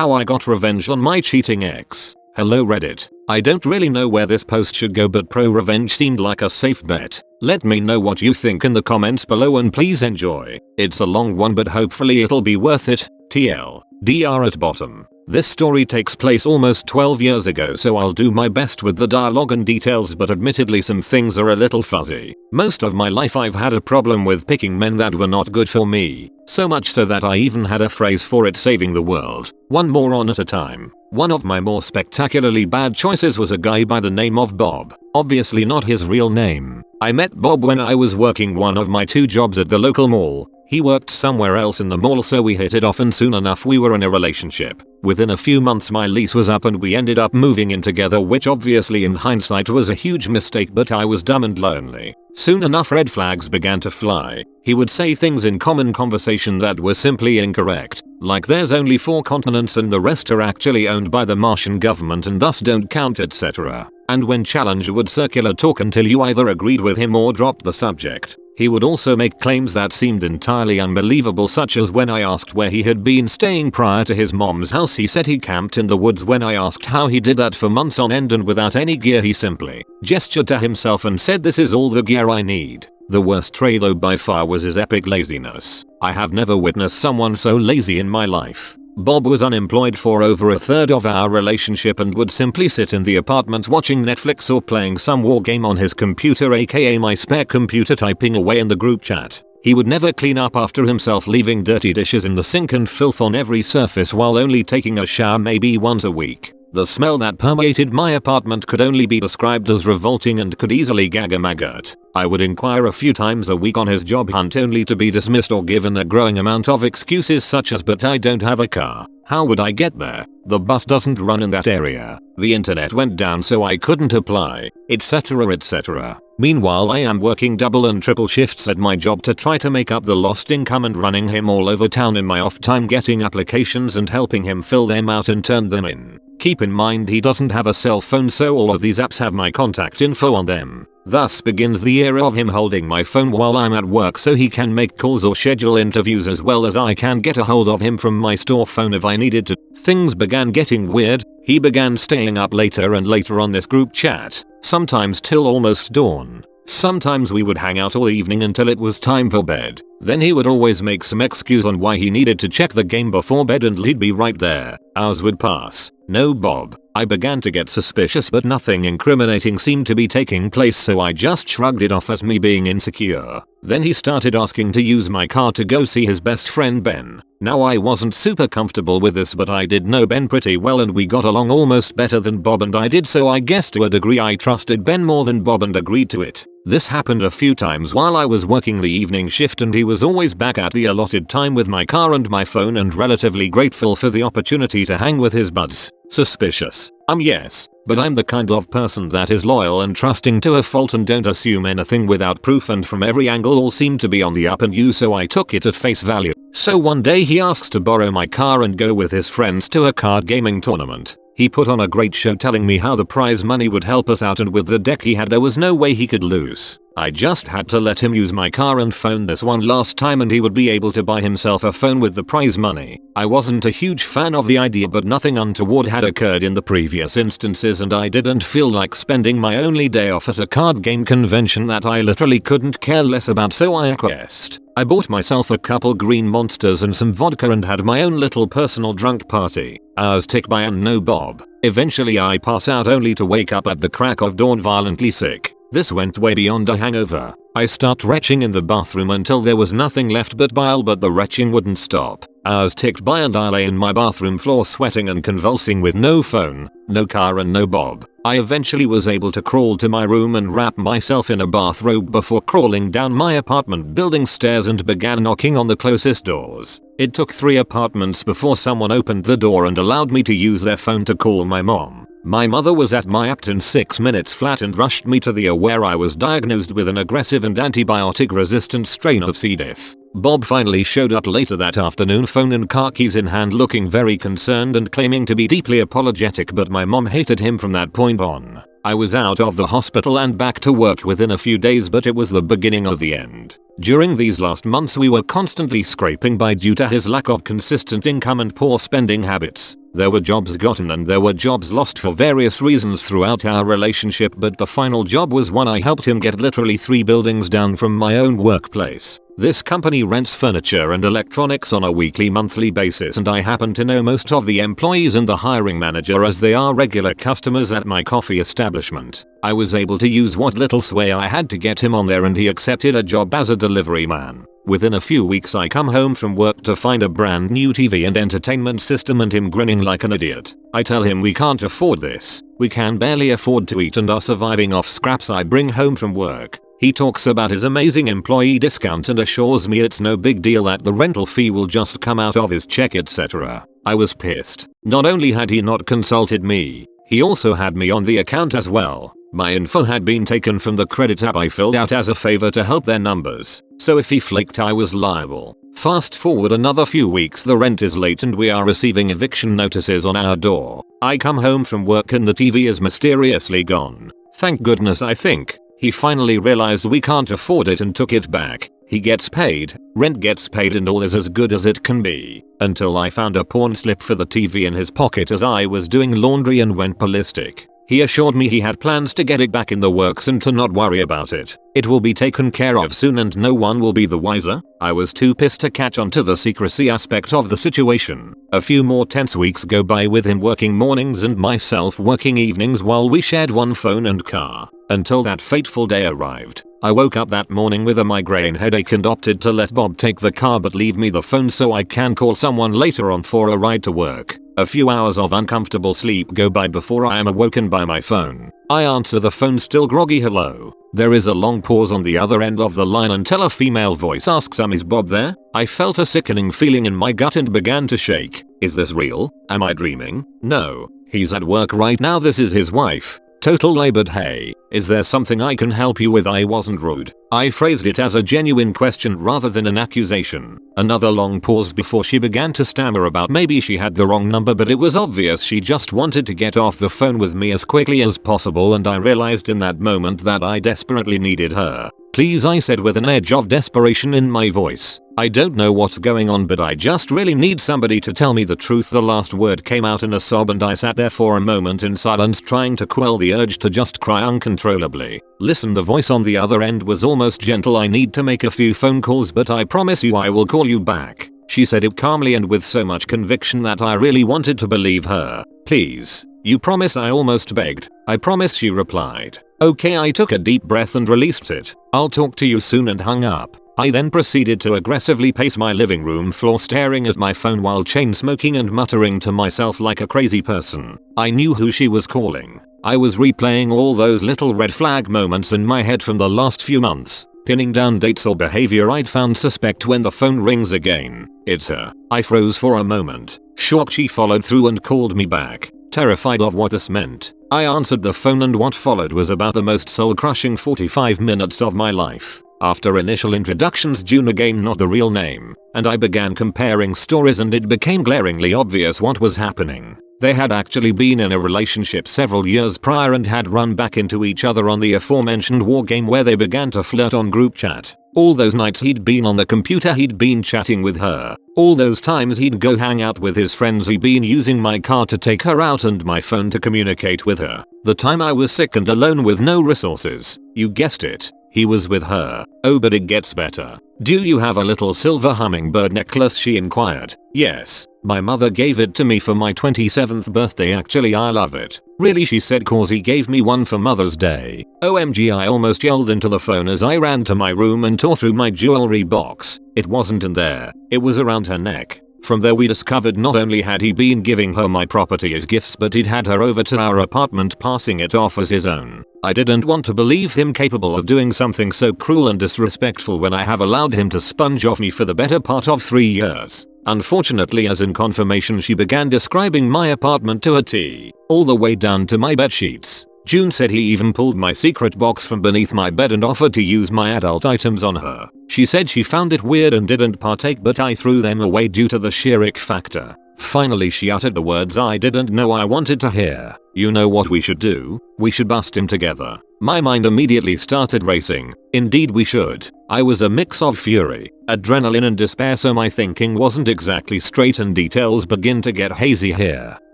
How I got revenge on my cheating ex. Hello Reddit. I don't really know where this post should go, but pro revenge seemed like a safe bet. Let me know what you think in the comments below and please enjoy. It's a long one but hopefully it'll be worth it. TLDR at bottom. This story takes place almost 12 years ago, so I'll do my best with the dialogue and details, but admittedly some things are a little fuzzy. Most of my life I've had a problem with picking men that were not good for me. So much so that I even had a phrase for it: saving the world, one moron at a time. One of my more spectacularly bad choices was a guy by the name of Bob. Obviously not his real name. I met Bob when I was working one of my 2 jobs at the local mall. He worked somewhere else in the mall, so we hit it off and soon enough we were in a relationship. Within a few months my lease was up and we ended up moving in together, which obviously in hindsight was a huge mistake, but I was dumb and lonely. Soon enough red flags began to fly. He would say things in common conversation that were simply incorrect, like there's only 4 continents and the rest are actually owned by the Martian government and thus don't count, etc. And when challenged would circular talk until you either agreed with him or dropped the subject. He would also make claims that seemed entirely unbelievable, such as when I asked where he had been staying prior to his mom's house, he said he camped in the woods. When I asked how he did that for months on end and without any gear, he simply gestured to himself and said, "This is all the gear I need." The worst trait though by far was his epic laziness. I have never witnessed someone so lazy in my life. Bob was unemployed for over a third of our relationship and would simply sit in the apartment watching Netflix or playing some war game on his computer, aka my spare computer, typing away in the group chat. He would never clean up after himself, leaving dirty dishes in the sink and filth on every surface while only taking a shower maybe once a week. The smell that permeated my apartment could only be described as revolting and could easily gag a maggot. I would inquire a few times a week on his job hunt only to be dismissed or given a growing amount of excuses such as, "But I don't have a car. How would I get there? The bus doesn't run in that area. The internet went down so I couldn't apply," etc, etc. Meanwhile I am working double and triple shifts at my job to try to make up the lost income and running him all over town in my off time, getting applications and helping him fill them out and turn them in. Keep in mind he doesn't have a cell phone, so all of these apps have my contact info on them. Thus begins the era of him holding my phone while I'm at work so he can make calls or schedule interviews, as well as I can get a hold of him from my store phone if I needed to. Things began getting weird. He began staying up later and later on this group chat, sometimes till almost dawn. Sometimes we would hang out all evening until it was time for bed. Then he would always make some excuse on why he needed to check the game before bed and he'd be right there. Hours would pass. No Bob. I began to get suspicious, but nothing incriminating seemed to be taking place, so I just shrugged it off as me being insecure. Then he started asking to use my car to go see his best friend Ben. Now I wasn't super comfortable with this, but I did know Ben pretty well and we got along almost better than Bob and I did, so I guess to a degree I trusted Ben more than Bob and agreed to it. This happened a few times while I was working the evening shift and he was always back at the allotted time with my car and my phone and relatively grateful for the opportunity to hang with his buds. Suspicious? Yes. But I'm the kind of person that is loyal and trusting to a fault and don't assume anything without proof, and from every angle all seemed to be on the up and you, so I took it at face value. So one day he asks to borrow my car and go with his friends to a card gaming tournament. He put on a great show telling me how the prize money would help us out, and with the deck he had there was no way he could lose. I just had to let him use my car and phone this one last time and he would be able to buy himself a phone with the prize money. I wasn't a huge fan of the idea, but nothing untoward had occurred in the previous instances and I didn't feel like spending my only day off at a card game convention that I literally couldn't care less about, so I acquiesced. I bought myself a couple green monsters and some vodka and had my own little personal drunk party. Hours tick by and no Bob. Eventually I pass out only to wake up at the crack of dawn violently sick. This went way beyond a hangover. I start retching in the bathroom until there was nothing left but bile, but the retching wouldn't stop. Hours ticked by and I lay in my bathroom floor sweating and convulsing with no phone, no car and no Bob. I eventually was able to crawl to my room and wrap myself in a bathrobe before crawling down my apartment building stairs and began knocking on the closest doors. It took 3 apartments before someone opened the door and allowed me to use their phone to call my mom. My mother was at my act in 6 minutes flat and rushed me to the ER where I was diagnosed with an aggressive and antibiotic resistant strain of C. diff. Bob finally showed up later that afternoon, phone and car keys in hand, looking very concerned and claiming to be deeply apologetic, but my mom hated him from that point on. I was out of the hospital and back to work within a few days, but it was the beginning of the end. During these last months we were constantly scraping by due to his lack of consistent income and poor spending habits. There were jobs gotten and there were jobs lost for various reasons throughout our relationship, but the final job was one I helped him get literally 3 buildings down from my own workplace. This company rents furniture and electronics on a weekly monthly basis, and I happen to know most of the employees and the hiring manager as they are regular customers at my coffee establishment. I was able to use what little sway I had to get him on there, and he accepted a job as a delivery man. Within a few weeks I come home from work to find a brand new TV and entertainment system and him grinning like an idiot. I tell him we can't afford this. We can barely afford to eat and are surviving off scraps I bring home from work. He talks about his amazing employee discount and assures me it's no big deal, that the rental fee will just come out of his check, etc. I was pissed. Not only had he not consulted me, he also had me on the account as well. My info had been taken from the credit app I filled out as a favor to help their numbers, so if he flaked I was liable. Fast forward another few weeks, the rent is late and we are receiving eviction notices on our door. I come home from work and the TV is mysteriously gone. Thank goodness, I think. He finally realized we can't afford it and took it back. He gets paid, rent gets paid, and all is as good as it can be. Until I found a pawn slip for the TV in his pocket as I was doing laundry and went ballistic. He assured me he had plans to get it back in the works and to not worry about it. It will be taken care of soon and no one will be the wiser. I was too pissed to catch on to the secrecy aspect of the situation. A few more tense weeks go by with him working mornings and myself working evenings while we shared one phone and car. Until that fateful day arrived. I woke up that morning with a migraine headache and opted to let Bob take the car but leave me the phone so I can call someone later on for a ride to work. A few hours of uncomfortable sleep go by before I am awoken by my phone. I answer the phone, still groggy. Hello. There is a long pause on the other end of the line until a female voice asks, is Bob there? I felt a sickening feeling in my gut and began to shake. Is this real? Am I dreaming? No. He's at work right now. This is his wife. Total lie, but hey, is there something I can help you with? I wasn't rude. I phrased it as a genuine question rather than an accusation. Another long pause before she began to stammer about maybe she had the wrong number, but it was obvious she just wanted to get off the phone with me as quickly as possible, and I realized in that moment that I desperately needed her. Please, I said with an edge of desperation in my voice. I don't know what's going on, but I just really need somebody to tell me the truth. The last word came out in a sob and I sat there for a moment in silence, trying to quell the urge to just cry uncontrollably. Listen, the voice on the other end was almost gentle. I need to make a few phone calls, but I promise you I will call you back. She said it calmly and with so much conviction that I really wanted to believe her. Please. You promise? I almost begged. I promise, she replied. Okay, I took a deep breath and released it. I'll talk to you soon, and hung up. I then proceeded to aggressively pace my living room floor, staring at my phone while chain smoking and muttering to myself like a crazy person. I knew who she was calling. I was replaying all those little red flag moments in my head from the last few months, pinning down dates or behavior I'd found suspect when the phone rings again. It's her. I froze for a moment. Shocked, she followed through and called me back. Terrified of what this meant, I answered the phone, and what followed was about the most soul-crushing 45 minutes of my life. After initial introductions, June, again not the real name, and I began comparing stories, and it became glaringly obvious what was happening. They had actually been in a relationship several years prior and had run back into each other on the aforementioned war game, where they began to flirt on group chat. All those nights he'd been on the computer, he'd been chatting with her. All those times he'd go hang out with his friends, he'd been using my car to take her out and my phone to communicate with her. The time I was sick and alone with no resources, you guessed it, he was with her. Oh, but it gets better. Do you have a little silver hummingbird necklace? She inquired. Yes. My mother gave it to me for my 27th birthday. Actually, I love it. Really, she said, cause he gave me one for Mother's Day. OMG, I almost yelled into the phone as I ran to my room and tore through my jewelry box. It wasn't in there. It was around her neck. From there we discovered not only had he been giving her my property as gifts, but he'd had her over to our apartment, passing it off as his own. I didn't want to believe him capable of doing something so cruel and disrespectful when I have allowed him to sponge off me for the better part of 3 years. Unfortunately, as in confirmation, she began describing my apartment to a T, all the way down to my bed sheets. June said he even pulled my secret box from beneath my bed and offered to use my adult items on her. She said she found it weird and didn't partake, but I threw them away due to the sheer ick factor. Finally, she uttered the words I didn't know I wanted to hear. You know what we should do? We should bust him together. My mind immediately started racing. Indeed we should. I was a mix of fury, adrenaline and despair, so my thinking wasn't exactly straight and details begin to get hazy here.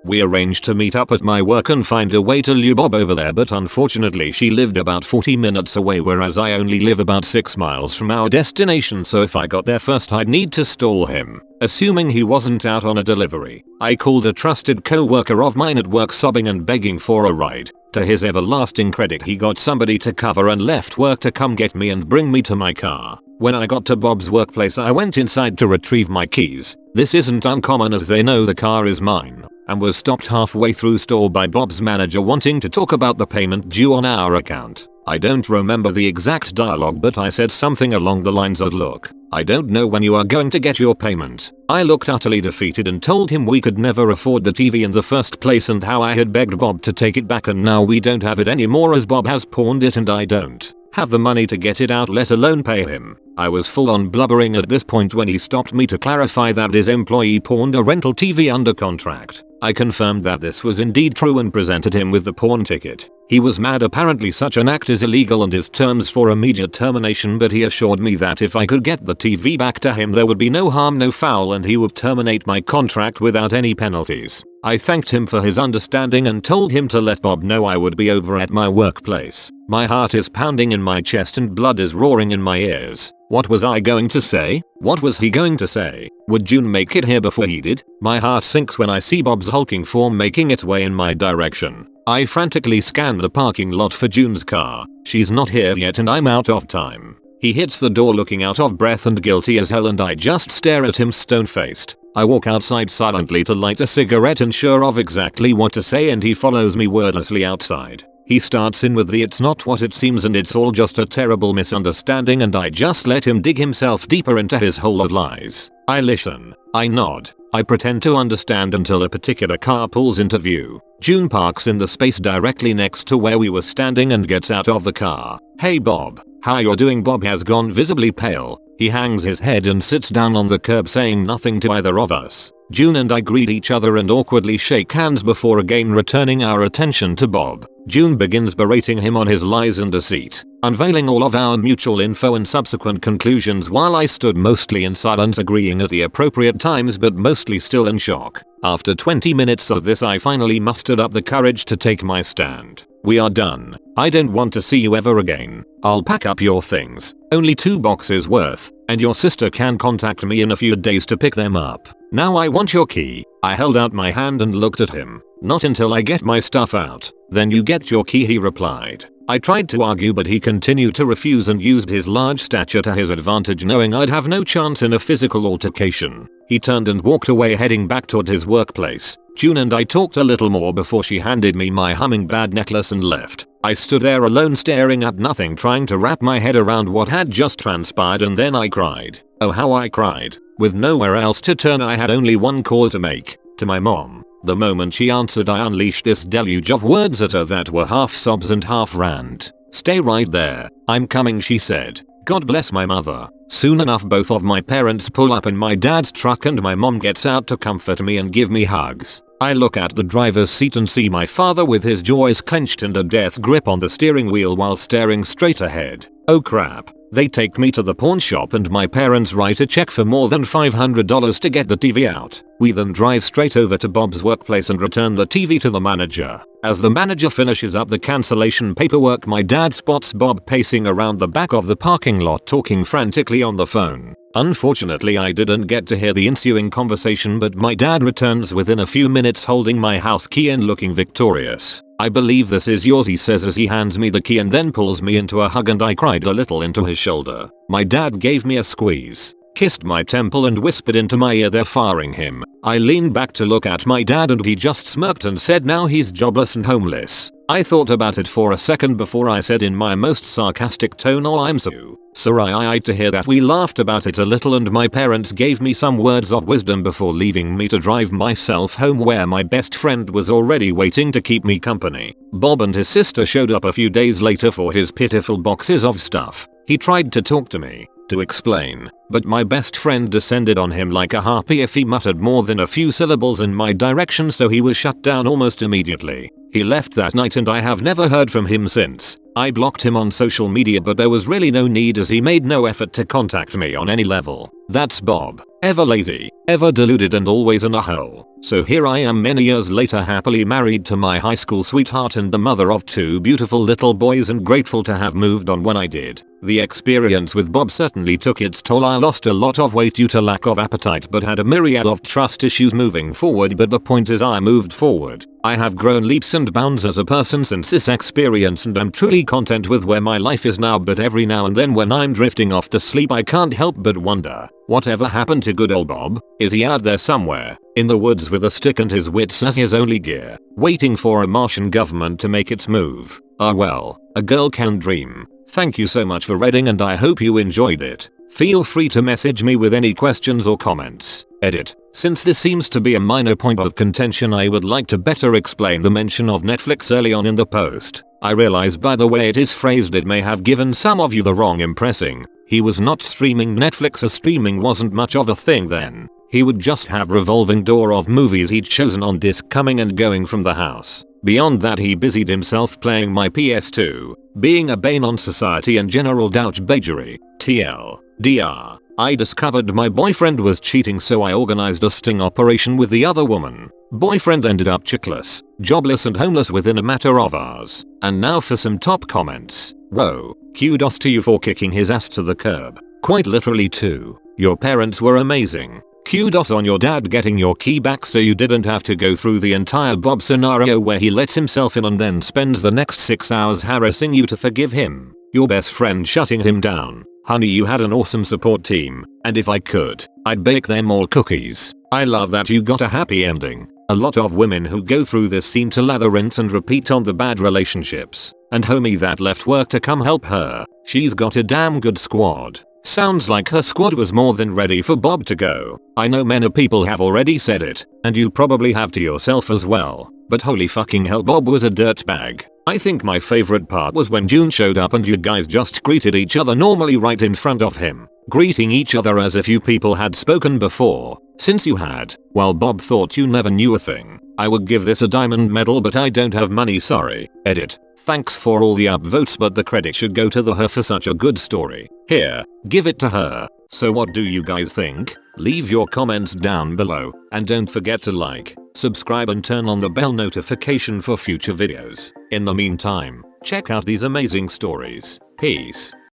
We arranged to meet up at my work and find a way to lure Bob over there, but unfortunately she lived about 40 minutes away, whereas I only live about 6 miles from our destination, so if I got there first I'd need to stall him. Assuming he wasn't out on a delivery, I called a trusted co-worker of mine at work sobbing and begging for a ride. To his everlasting credit he got somebody to cover and left work to come get me and bring me to my car. When I got to Bob's workplace I went inside to retrieve my keys. This isn't uncommon as they know the car is mine, and was stopped halfway through store by Bob's manager wanting to talk about the payment due on our account. I don't remember the exact dialogue, but I said something along the lines of, "Look, I don't know when you are going to get your payment." I looked utterly defeated and told him we could never afford the TV in the first place and how I had begged Bob to take it back and now we don't have it anymore as Bob has pawned it and I don't have the money to get it out, let alone pay him. I was full on blubbering at this point when he stopped me to clarify that his employee pawned a rental TV under contract. I confirmed that this was indeed true and presented him with the pawn ticket. He was mad, apparently such an act is illegal and his terms for immediate termination, but he assured me that if I could get the TV back to him there would be no harm no foul and he would terminate my contract without any penalties. I thanked him for his understanding and told him to let Bob know I would be over at my workplace. My heart is pounding in my chest and blood is roaring in my ears. What was I going to say? What was he going to say? Would June make it here before he did? My heart sinks when I see Bob's hulking form making its way in my direction. I frantically scan the parking lot for June's car. She's not here yet and I'm out of time. He hits the door looking out of breath and guilty as hell and I just stare at him stone-faced. I walk outside silently to light a cigarette unsure of exactly what to say and he follows me wordlessly outside. He starts in with the "it's not what it seems and it's all just a terrible misunderstanding," and I just let him dig himself deeper into his hole of lies. I listen. I nod. I pretend to understand until a particular car pulls into view. June parks in the space directly next to where we were standing and gets out of the car. "Hey Bob, how you're doing?" Bob has gone visibly pale. He hangs his head and sits down on the curb saying nothing to either of us. June and I greet each other and awkwardly shake hands before again returning our attention to Bob. June begins berating him on his lies and deceit, unveiling all of our mutual info and subsequent conclusions while I stood mostly in silence agreeing at the appropriate times but mostly still in shock. After 20 minutes of this I finally mustered up the courage to take my stand. "We are done. I don't want to see you ever again. I'll pack up your things, only 2 boxes worth, and your sister can contact me in a few days to pick them up. Now I want your key." I held out my hand and looked at him. "Not until I get my stuff out. Then you get your key," he replied. I tried to argue but he continued to refuse and used his large stature to his advantage, knowing I'd have no chance in a physical altercation. He turned and walked away heading back toward his workplace. June and I talked a little more before she handed me my hummingbird necklace and left. I stood there alone staring at nothing trying to wrap my head around what had just transpired and then I cried. Oh how I cried. With nowhere else to turn I had only one call to make. To my mom. The moment she answered I unleashed this deluge of words at her that were half sobs and half rant. "Stay right there. I'm coming," she said. God bless my mother. Soon enough both of my parents pull up in my dad's truck and my mom gets out to comfort me and give me hugs. I look at the driver's seat and see my father with his jaws clenched and a death grip on the steering wheel while staring straight ahead. Oh crap. They take me to the pawn shop and my parents write a check for more than $500 to get the TV out. We then drive straight over to Bob's workplace and return the TV to the manager. As the manager finishes up the cancellation paperwork my dad spots Bob pacing around the back of the parking lot talking frantically on the phone. Unfortunately I didn't get to hear the ensuing conversation but my dad returns within a few minutes holding my house key and looking victorious. "I believe this is yours," he says as he hands me the key and then pulls me into a hug and I cried a little into his shoulder. My dad gave me a squeeze, kissed my temple and whispered into my ear, "They're firing him." I leaned back to look at my dad and he just smirked and said now he's jobless and homeless. I thought about it for a second before I said in my most sarcastic tone, "Oh I'm so sorry." To hear that we laughed about it a little and my parents gave me some words of wisdom before leaving me to drive myself home where my best friend was already waiting to keep me company. Bob and his sister showed up a few days later for his pitiful boxes of stuff. He tried to talk to me, to explain, but my best friend descended on him like a harpy if he muttered more than a few syllables in my direction, so he was shut down almost immediately. He left that night and I have never heard from him since. I blocked him on social media, but there was really no need as he made no effort to contact me on any level. That's Bob. Ever lazy, ever deluded, and always in a hole. So here I am many years later, happily married to my high school sweetheart and the mother of 2 beautiful little boys, and grateful to have moved on when I did. The experience with Bob certainly took its toll. I lost a lot of weight due to lack of appetite, but had a myriad of trust issues moving forward. But the point is, I moved forward. I have grown leaps and bounds as a person since this experience, and I'm truly content with where my life is now. But every now and then when I'm drifting off to sleep, I can't help but wonder, whatever happened to good old Bob? Is he out there somewhere, in the woods with a stick and his wits as his only gear, waiting for a Martian government to make its move? Ah well, a girl can dream. Thank you so much for reading, and I hope you enjoyed it. Feel free to message me with any questions or comments. Edit. Since this seems to be a minor point of contention, I would like to better explain the mention of Netflix early on in the post. I realize by the way it is phrased it may have given some of you the wrong impression. He was not streaming Netflix, as streaming wasn't much of a thing then. He would just have revolving door of movies he'd chosen on disc coming and going from the house. Beyond that, he busied himself playing my PS2, being a bane on society and general douchebagery. TLDR. I discovered my boyfriend was cheating, so I organized a sting operation with the other woman. Boyfriend ended up chickless, jobless and homeless within a matter of hours. And now for some top comments. Whoa, kudos to you for kicking his ass to the curb. Quite literally too. Your parents were amazing. Kudos on your dad getting your key back so you didn't have to go through the entire Bob scenario where he lets himself in and then spends the next 6 hours harassing you to forgive him. Your best friend shutting him down. Honey, you had an awesome support team, and if I could, I'd bake them all cookies. I love that you got a happy ending. A lot of women who go through this seem to lather, rinse and repeat on the bad relationships. And homie that left work to come help her, she's got a damn good squad. Sounds like her squad was more than ready for Bob to go. I know many people have already said it, and you probably have to yourself as well, but holy fucking hell, Bob was a dirtbag. I think my favorite part was when June showed up and you guys just greeted each other normally right in front of him, greeting each other as if you people had spoken before. Since you had, while Bob thought you never knew a thing. I would give this a diamond medal, but I don't have money, sorry. Edit. Thanks for all the upvotes, but the credit should go to her for such a good story. Here, give it to her. So what do you guys think? Leave your comments down below, and don't forget to like, subscribe and turn on the bell notification for future videos. In the meantime, check out these amazing stories. Peace.